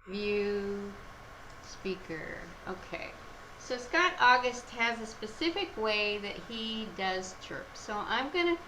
View speaker. Okay. So Scott August has a specific way that he does chirps. So I'm going to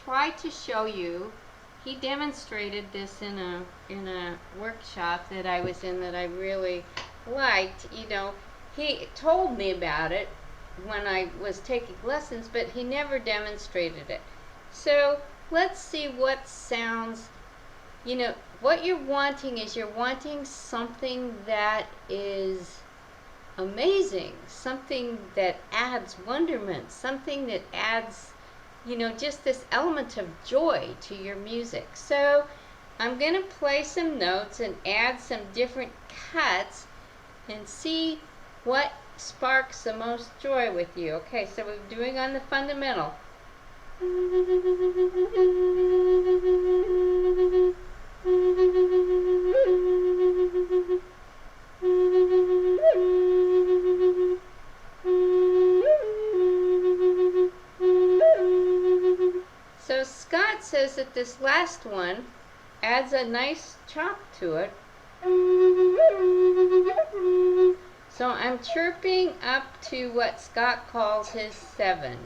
try to show you. He demonstrated this in a workshop that I was in that I really liked. He told me about it when I was taking lessons, but he never demonstrated it. So let's see what sounds. What you're wanting is you're wanting something that is amazing, something that adds wonderment, something that adds, just this element of joy to your music. So I'm going to play some notes and add some different cuts and see what sparks the most joy with you. Okay, so we're doing on the fundamental. So Scott says that this last one adds a nice chop to it. So I'm chirping up to what Scott calls his 7.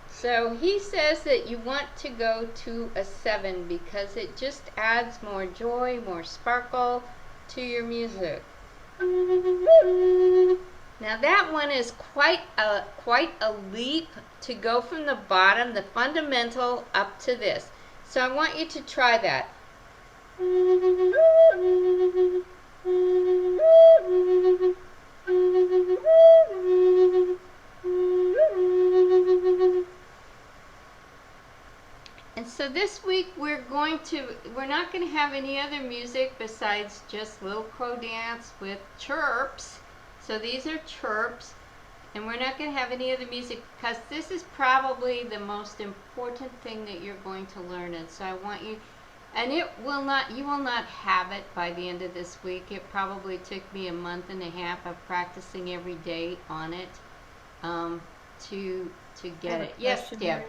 So he says that you want to go to a 7 because it just adds more joy, more sparkle to your music. Now that one is quite a leap to go from the bottom, the fundamental, up to this. So I want you to try that. And so this week we're not going to have any other music besides just Little Crow Dance with chirps. So these are chirps, and we're not going to have any other music because this is probably the most important thing that you're going to learn. And so I want you, and you will not have it by the end of this week. It probably took me a month and a half of practicing every day on it to get it. Yes, Deb.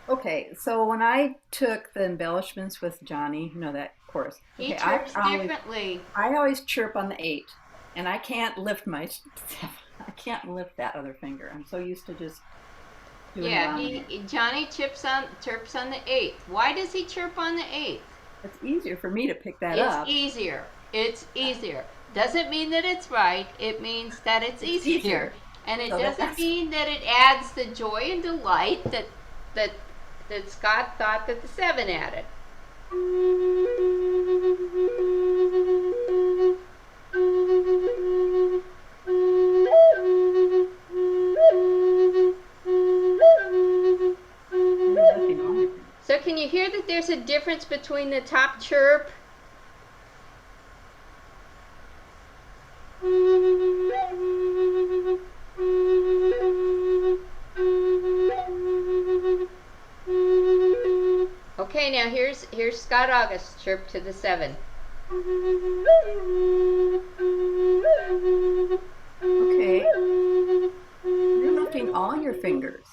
Okay, so when I took the embellishments with Johnny, you know that course. He Okay, chirps differently. I always chirp on the 8, and I can't lift my I can't lift that other finger. I'm so used to just doing it Yeah, on the 8. Johnny chirps on the 8th. Why does he chirp on the 8th? It's easier for me to pick that It's up. easier. It's easier. Doesn't mean that it's right. It means that it's It's easier. easier. And it So doesn't that's mean that it adds the joy and delight that that Scott thought that the 7 added. you're lifting all your fingers. So can you hear that there's a difference between the top chirp? Okay, now here's Scott August chirp to the 7. Okay, you're lifting all your fingers.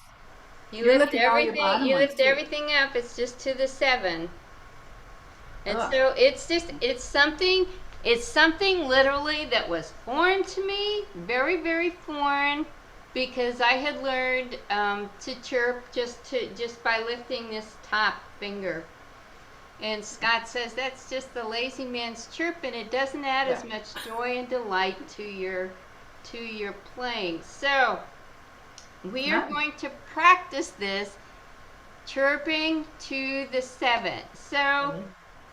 You You're lift lifting all your everything. bottom You ones lift too. everything up. It's just to the 7. And Ugh. so it's something literally that was foreign to me, very very foreign, because I had learned to chirp just by lifting this top finger. And Scott says that's just the lazy man's chirp, and it doesn't add as Yeah. much joy and delight to your playing. So we are Not. going to practice this chirping to the 7. So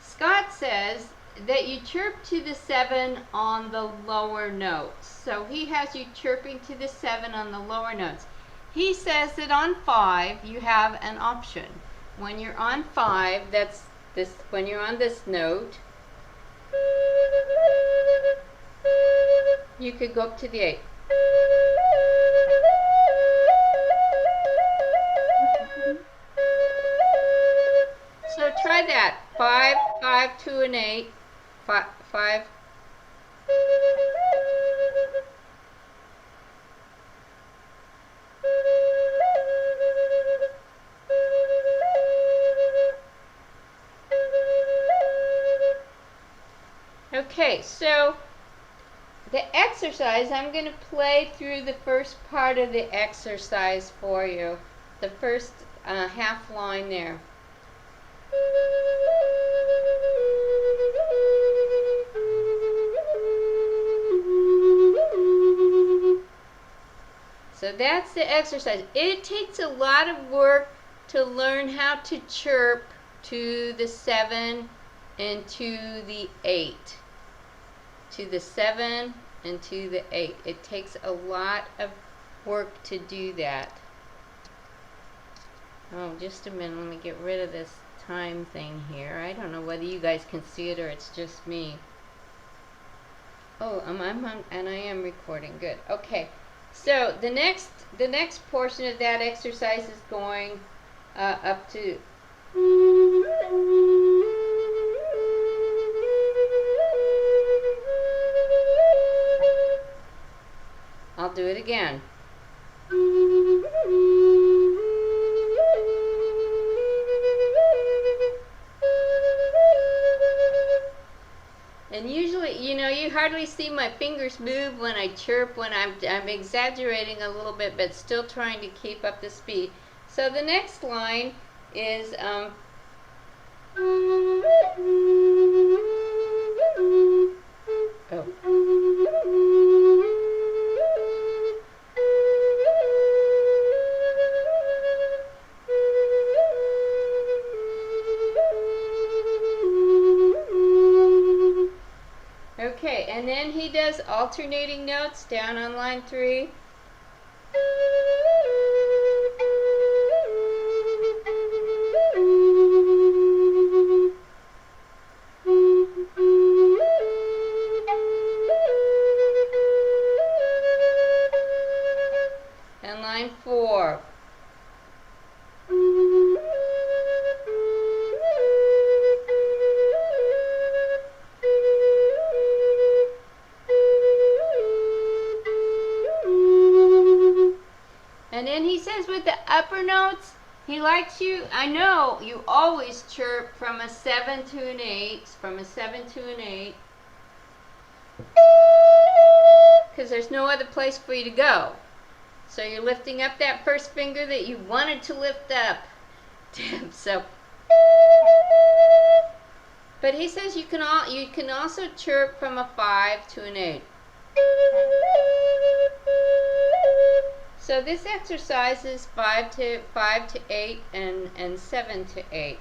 Scott says that you chirp to the 7 on the lower notes. So he has you chirping to the 7 on the lower notes. He says that on 5 you have an option. When you're on 5, that's this when you're on this note, you could go up to the 8. So try that. 5, 5, 2, and 8. 5, 5. Okay, so the exercise, I'm going to play through the first part of the exercise for you. The first half line there. So that's the exercise. It takes a lot of work to learn how to chirp to the 7 and to the 8. To the 7 and to the 8. It takes a lot of work to do that. Oh, just a minute. Let me get rid of this time thing here. I don't know whether you guys can see it or it's just me. Oh, I'm on, and I am recording. Good. Okay. So the next portion of that exercise is going up to. I'll do it again. And usually, you hardly see my fingers move when I chirp, when I'm exaggerating a little bit, but still trying to keep up the speed. So the next line is oh. Okay, and then he does alternating notes down on line 3. And line 4. And then he says with the upper notes, he likes you, I know you always chirp from a 7 to an 8, from a 7 to an 8, because there's no other place for you to go. So you're lifting up that first finger that you wanted to lift up. So, but he says you can also chirp from a 5 to an 8. So this exercise is 5 to 8 and 7 to 8.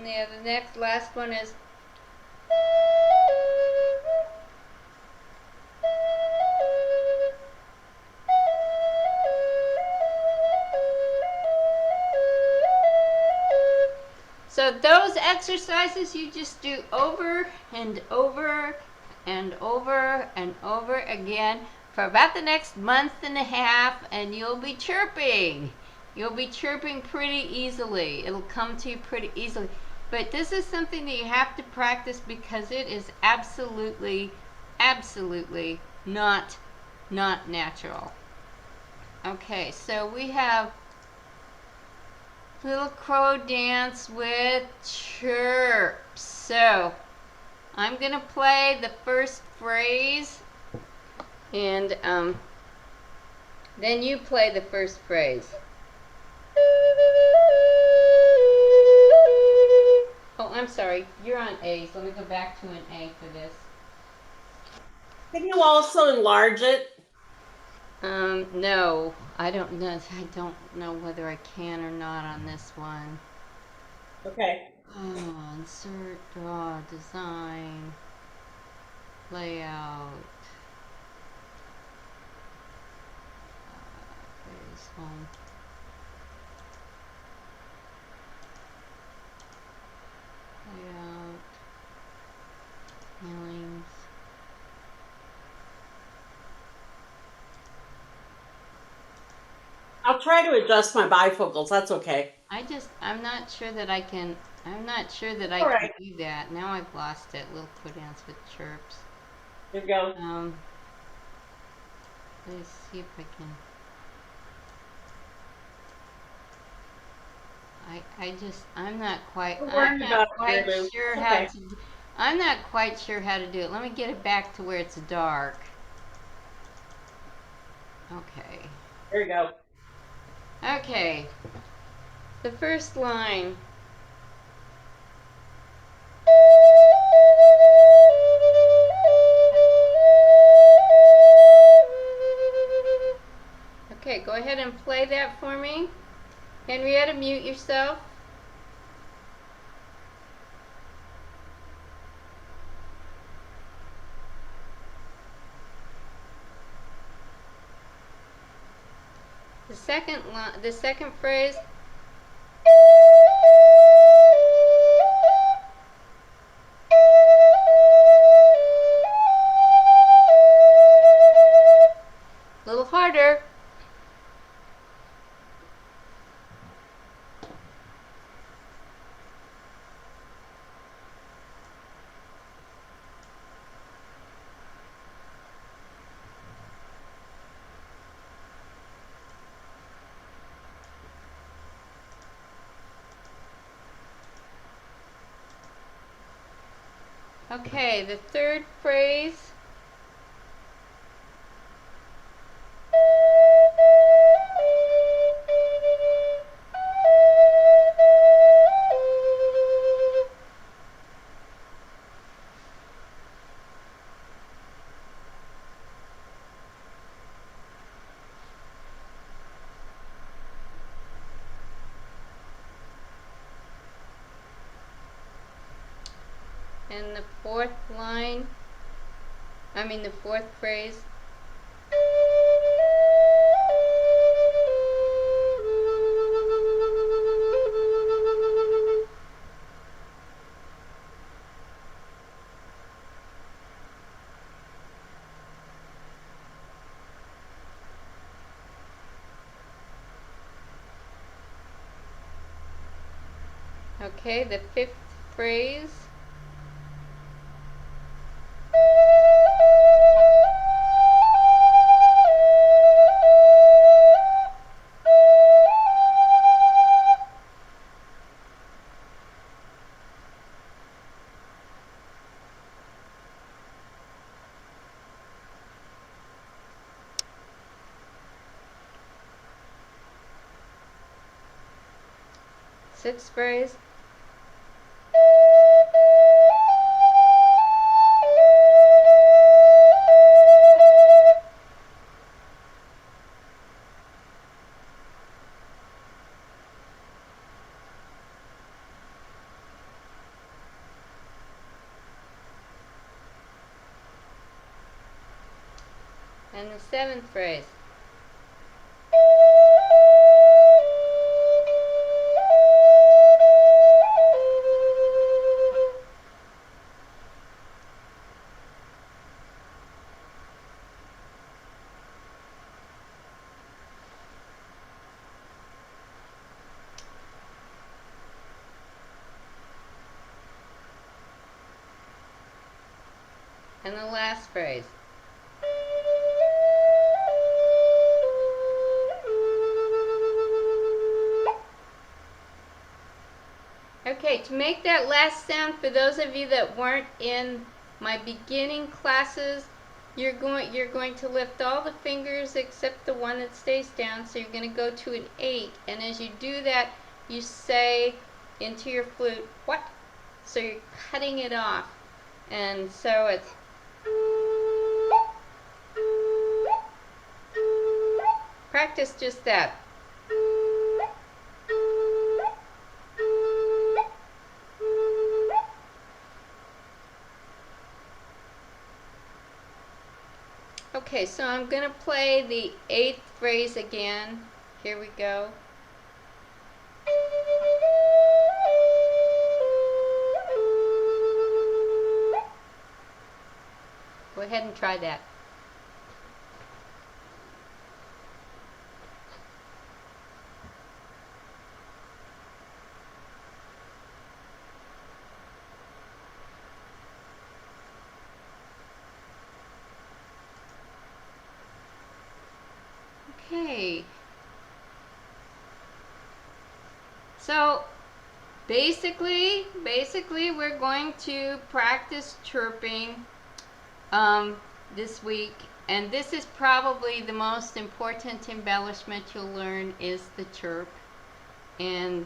Yeah, the last one is. So those exercises you just do over and over and over and over again for about the next month and a half, and you'll be chirping. You'll be chirping pretty easily. It'll come to you pretty easily. But this is something that you have to practice because it is absolutely, absolutely not natural. Okay, so we have Little Crow Dance with Chirps. So I'm gonna play the first phrase, and then you play the first phrase. Oh, I'm sorry. You're on A, so let me go back to an A for this. Can you also enlarge it? No, I don't know. I don't know whether I can or not on this one. Okay. Oh, insert, draw, design, layout. Phrase, home. Layout. Mailings. I'll try to adjust my bifocals. That's okay. I'm not sure that I can, I'm not sure that I All can right. do that. Now I've lost it. Little dance with chirps. Here we go. Let's see if I can. I'm not quite, We're I'm worried not about it, quite Mary Lou. sure It's how okay. to, I'm not quite sure how to do it. Let me get it back to where it's dark. Okay. Here we go. Okay. The first line. Okay, go ahead and play that for me. Henrietta, mute yourself. The second phrase. A little harder. Okay, the third phrase. And the fourth phrase. Okay, the fifth phrase. Sixth phrase. And the seventh phrase. And the last phrase. Okay, to make that last sound, for those of you that weren't in my beginning classes, you're going to lift all the fingers except the one that stays down. So you're going to go to an 8, and as you do that, you say into your flute, "What?" So you're cutting it off, and so it's. Practice just that. Okay, so I'm going to play the 8th phrase again. Here we go. Go ahead and try that. Okay. So basically we're going to practice chirping this week, and this is probably the most important embellishment you'll learn is the chirp. And